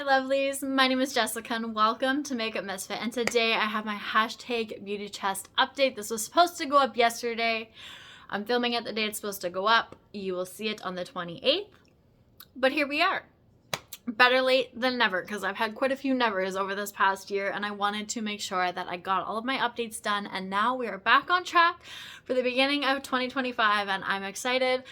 lovelies, my name is Jessica and welcome to Makeup Misfit, and today I have my hashtag beauty chest update. This was supposed to go up yesterday. I'm filming it the day it's supposed to go up. You will see it on the 28th, but here we are. Better late than never, because I've had quite a few nevers over this past year and I wanted to make sure that I got all of my updates done, and now we are back on track for the beginning of 2025 and I'm excited.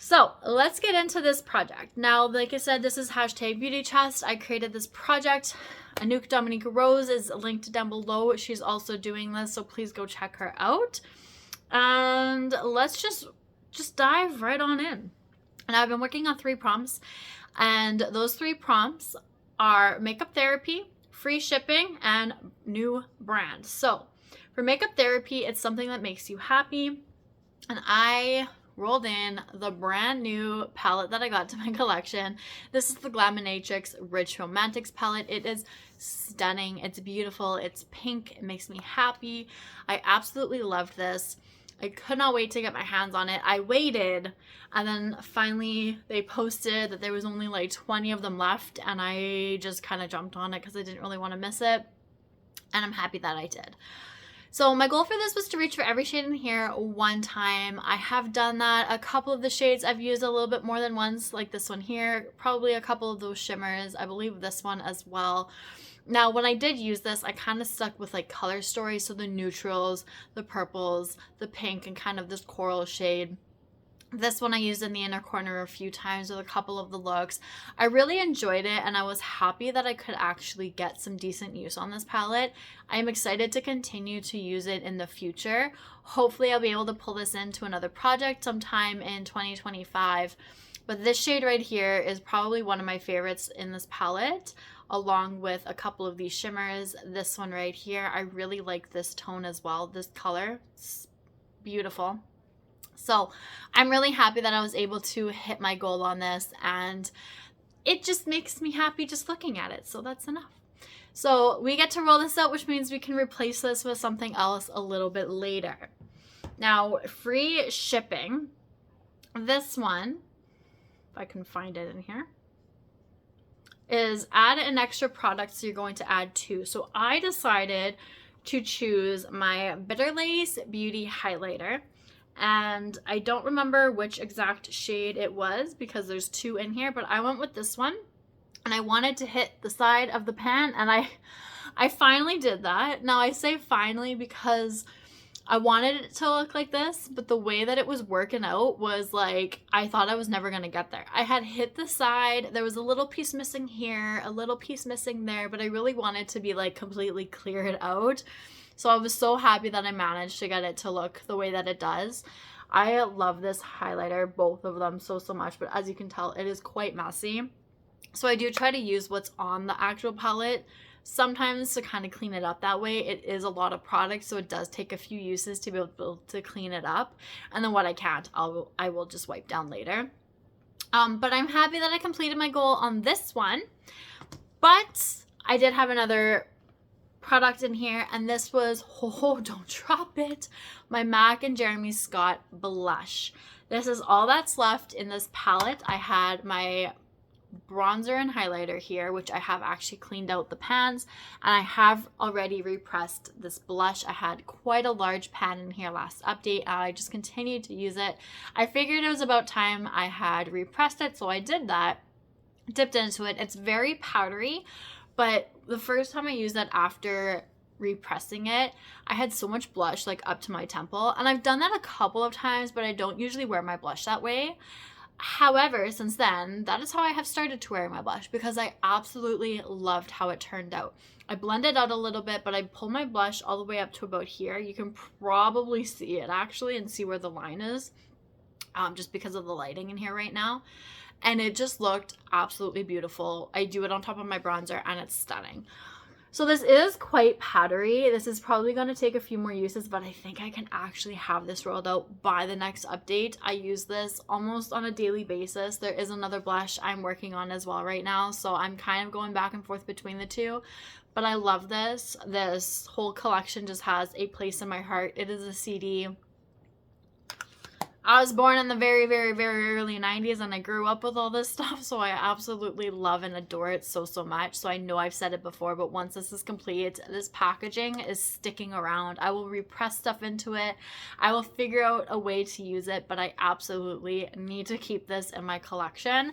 So let's get into this project. Now, like I said, this is hashtag beauty chest. I created this project. Anouk Dominique Rose is linked down below. She's also doing this, so please go check her out. And let's just dive right on in. And I've been working on 3 prompts, and those 3 prompts are makeup therapy, free shipping, and new brand. So for makeup therapy, it's something that makes you happy, and I rolled in the brand new palette that I got to my collection. This is the Glaminatrix Rich Romantics palette. It is stunning. It's beautiful. It's pink. It makes me happy. I absolutely loved this. I could not wait to get my hands on it. I waited, and then finally they posted that there was only like 20 of them left, and I just kind of jumped on it because I didn't really want to miss it, and I'm happy that I did. So my goal for this was to reach for every shade in here one time. I have done that. A couple of the shades I've used a little bit more than once, like this one here, probably a couple of those shimmers. I believe this one as well. Now, when I did use this, I kind of stuck with like color stories, so the neutrals, the purples, the pink, and kind of this coral shade. This one I used in the inner corner a few times with a couple of the looks. I really enjoyed it, and I was happy that I could actually get some decent use on this palette. I am excited to continue to use it in the future. Hopefully I'll be able to pull this into another project sometime in 2025. But this shade right here is probably one of my favorites in this palette, along with a couple of these shimmers. This one right here, I really like this tone as well. This color, it's beautiful. So I'm really happy that I was able to hit my goal on this, and it just makes me happy just looking at it. So that's enough. So we get to roll this out, which means we can replace this with something else a little bit later. Now, free shipping. This one, if I can find it in here, is add an extra product, so you're going to add 2. So I decided to choose my Bitter Lace Beauty Highlighter. And I don't remember which exact shade it was because there's 2 in here, but I went with this one, and I wanted to hit the side of the pan, and I finally did that. Now I say finally because I wanted it to look like this, but the way that it was working out was like, I thought I was never going to get there. I had hit the side. There was a little piece missing here, a little piece missing there, but I really wanted to be like completely cleared out. So I was so happy that I managed to get it to look the way that it does. I love this highlighter, both of them so much, but as you can tell, it is quite messy. So I do try to use what's on the actual palette sometimes to kind of clean it up that way. It is a lot of product, so it does take a few uses to be able to clean it up. And then what I can't, I will just wipe down later. But I'm happy that I completed my goal on this one. But I did have another product in here, and this was, oh, don't drop it, my MAC and Jeremy Scott blush. This is all that's left in this palette. I had my bronzer and highlighter here, which I have actually cleaned out the pans, and I have already repressed this blush. I had quite a large pan in here last update, and I just continued to use it. I figured it was about time I had repressed it, so I did that, dipped into it. It's very powdery, but the first time I used that after repressing it, I had so much blush like up to my temple, and I've done that a couple of times, but I don't usually wear my blush that way. However, since then, that is how I have started to wear my blush, because I absolutely loved how it turned out. I blended out a little bit, but I pulled my blush all the way up to about here. You can probably see it actually and see where the line is, just because of the lighting in here right now. And it just looked absolutely beautiful. I do it on top of my bronzer, and it's stunning. So this is quite powdery. This is probably going to take a few more uses, but I think I can actually have this rolled out by the next update. I use this almost on a daily basis. There is another blush I'm working on as well right now, so I'm kind of going back and forth between the 2. But I love this. This whole collection just has a place in my heart. It is a CD. I was born in the very, very, very early 90s and I grew up with all this stuff, so I absolutely love and adore it so, so much. So I know I've said it before, but once this is complete, this packaging is sticking around. I will repress stuff into it. I will figure out a way to use it, but I absolutely need to keep this in my collection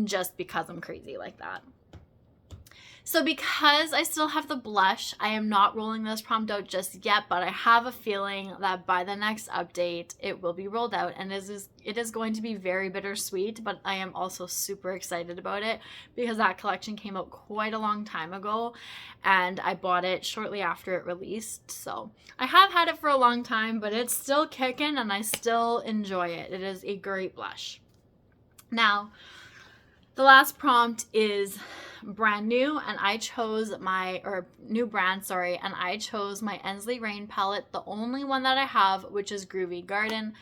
just because I'm crazy like that. So because I still have the blush, I am not rolling this prompt out just yet, but I have a feeling that by the next update, it will be rolled out, and it is going to be very bittersweet, but I am also super excited about it because that collection came out quite a long time ago, and I bought it shortly after it released. So I have had it for a long time, but it's still kicking and I still enjoy it. It is a great blush. Now, the last prompt is brand new, and I chose new brand, and I chose my Ensley Rain palette, the only one that I have, which is Groovy Garden.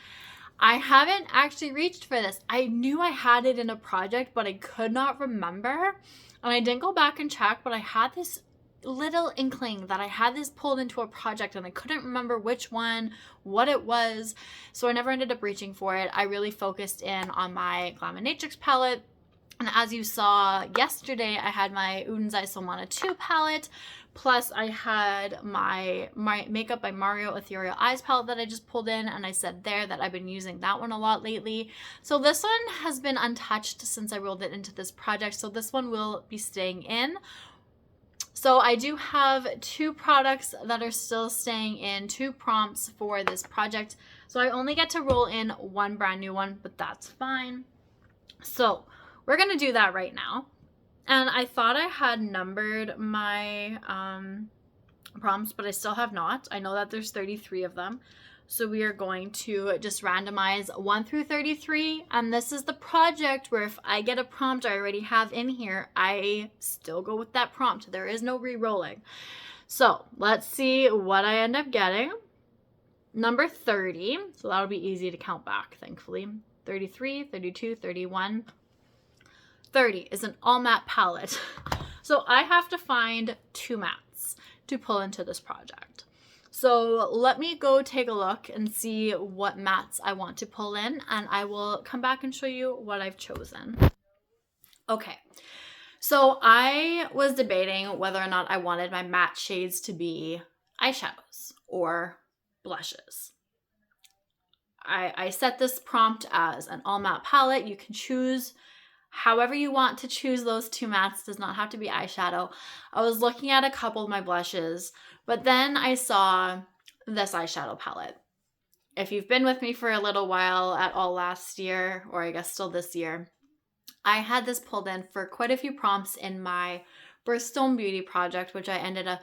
I haven't actually reached for this. I knew I had it in a project, but I could not remember, and I didn't go back and check, but I had this little inkling that I had this pulled into a project and I couldn't remember which one, what it was, so I never ended up reaching for it. I really focused in on my Glaminatrix palette. And as you saw yesterday, I had my Udens Isolmana 2 palette, plus I had my Makeup by Mario Ethereal Eyes palette that I just pulled in, and I said there that I've been using that one a lot lately. So this one has been untouched since I rolled it into this project, so this one will be staying in. So I do have 2 products that are still staying in, 2 prompts for this project. So I only get to roll in 1 brand new one, but that's fine. So we're going to do that right now. And I thought I had numbered my prompts, but I still have not. I know that there's 33 of them. So we are going to just randomize 1 through 33. And this is the project where if I get a prompt I already have in here, I still go with that prompt. There is no re-rolling. So let's see what I end up getting. Number 30. So that'll be easy to count back, thankfully. 33, 32, 31. 30 is an all matte palette. So I have to find 2 mattes to pull into this project. So let me go take a look and see what mattes I want to pull in, and I will come back and show you what I've chosen. Okay, so I was debating whether or not I wanted my matte shades to be eyeshadows or blushes. I set this prompt as an all matte palette. You can choose however you want to choose those 2 mattes. Does not have to be eyeshadow. I was looking at a couple of my blushes, but then I saw this eyeshadow palette. If you've been with me for a little while at all last year, or I guess still this year, I had this pulled in for quite a few prompts in my Birthstone Beauty project, which I ended a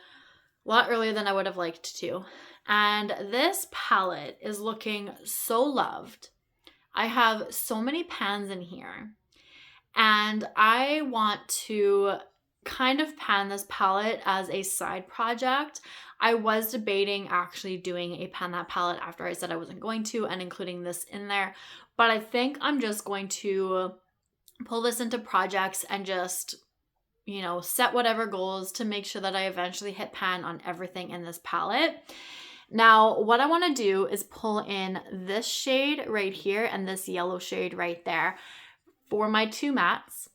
lot earlier than I would have liked to. And this palette is looking so loved. I have so many pans in here, and I want to kind of pan this palette as a side project. I was debating actually doing a pan that palette after I said I wasn't going to and including this in there, but I think I'm just going to pull this into projects and just, you know, set whatever goals to make sure that I eventually hit pan on everything in this palette. Now, what I want to do is pull in this shade right here and this yellow shade right there for my 2 mattes.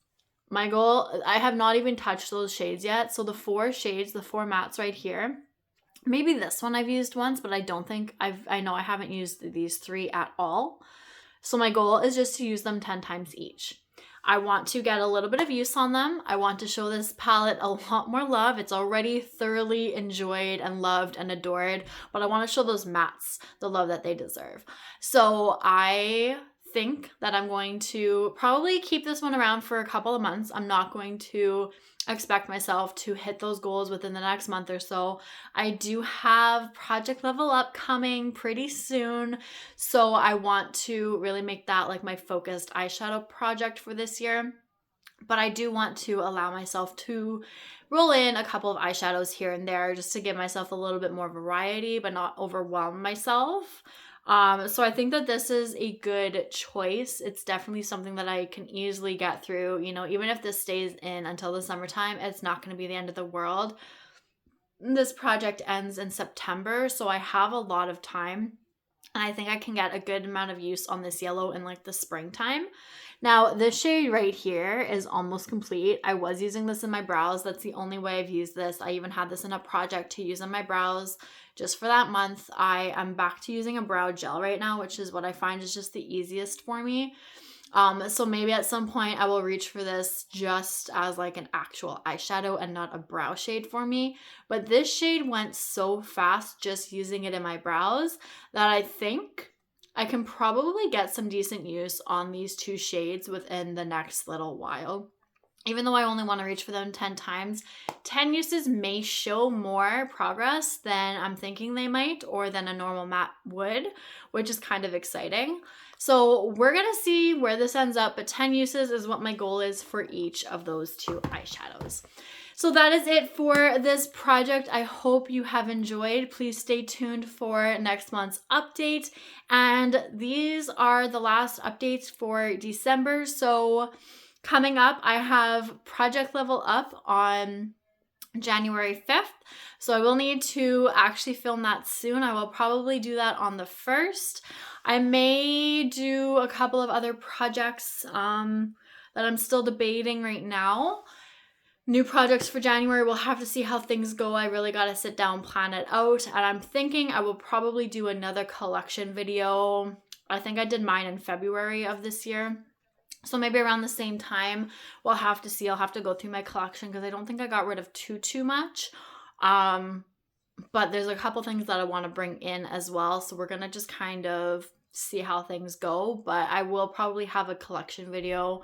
My goal, I have not even touched those shades yet. So the 4 shades, the 4 mattes right here, maybe this one I've used once, but I don't think I know I haven't used these 3 at all. So my goal is just to use them 10 times each. I want to get a little bit of use on them. I want to show this palette a lot more love. It's already thoroughly enjoyed and loved and adored, but I want to show those mattes the love that they deserve. So I think that I'm going to probably keep this one around for a couple of months. I'm not going to expect myself to hit those goals within the next month or so. I do have Project Level Up coming pretty soon, so I want to really make that like my focused eyeshadow project for this year. But I do want to allow myself to roll in a couple of eyeshadows here and there just to give myself a little bit more variety, but not overwhelm myself. So I think that this is a good choice. It's definitely something that I can easily get through. You know, even if this stays in until the summertime, it's not going to be the end of the world. This project ends in September, so I have a lot of time And I think I can get a good amount of use on this yellow in like the springtime. Now, this shade right here is almost complete. I was using this in my brows. That's the only way I've used this. I even had this in a project to use on my brows just for that month. I am back to using a brow gel right now, which is what I find is just the easiest for me. So maybe at some point I will reach for this just as like an actual eyeshadow and not a brow shade for me. But this shade went so fast just using it in my brows that I think I can probably get some decent use on these two shades within the next little while. Even though I only want to reach for them 10 times, 10 uses may show more progress than I'm thinking they might or than a normal matte would, which is kind of exciting. So we're going to see where this ends up, but 10 uses is what my goal is for each of those two eyeshadows. So that is it for this project. I hope you have enjoyed. Please stay tuned for next month's update. And these are the last updates for December. So coming up, I have Project Level Up on January 5th. So I will need to actually film that soon. I will probably do that on the 1st. I may do a couple of other projects that I'm still debating right now. New projects for January, we'll have to see how things go. I really got to sit down, plan it out. And I'm thinking I will probably do another collection video. I think I did mine in February of this year. So maybe around the same time, we'll have to see. I'll have to go through my collection because I don't think I got rid of too much. But there's a couple things that I want to bring in as well. So we're going to just kind of see how things go. But I will probably have a collection video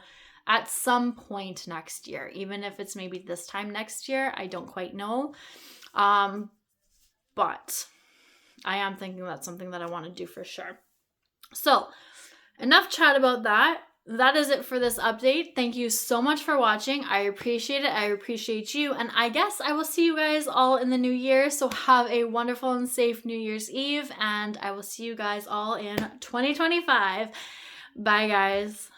at some point next year. Even if it's maybe this time next year, I don't quite know. But I am thinking that's something that I want to do for sure. So enough chat about that. That is it for this update. Thank you so much for watching. I appreciate it. I appreciate you. And I guess I will see you guys all in the new year. So have a wonderful and safe New Year's Eve. And I will see you guys all in 2025. Bye, guys.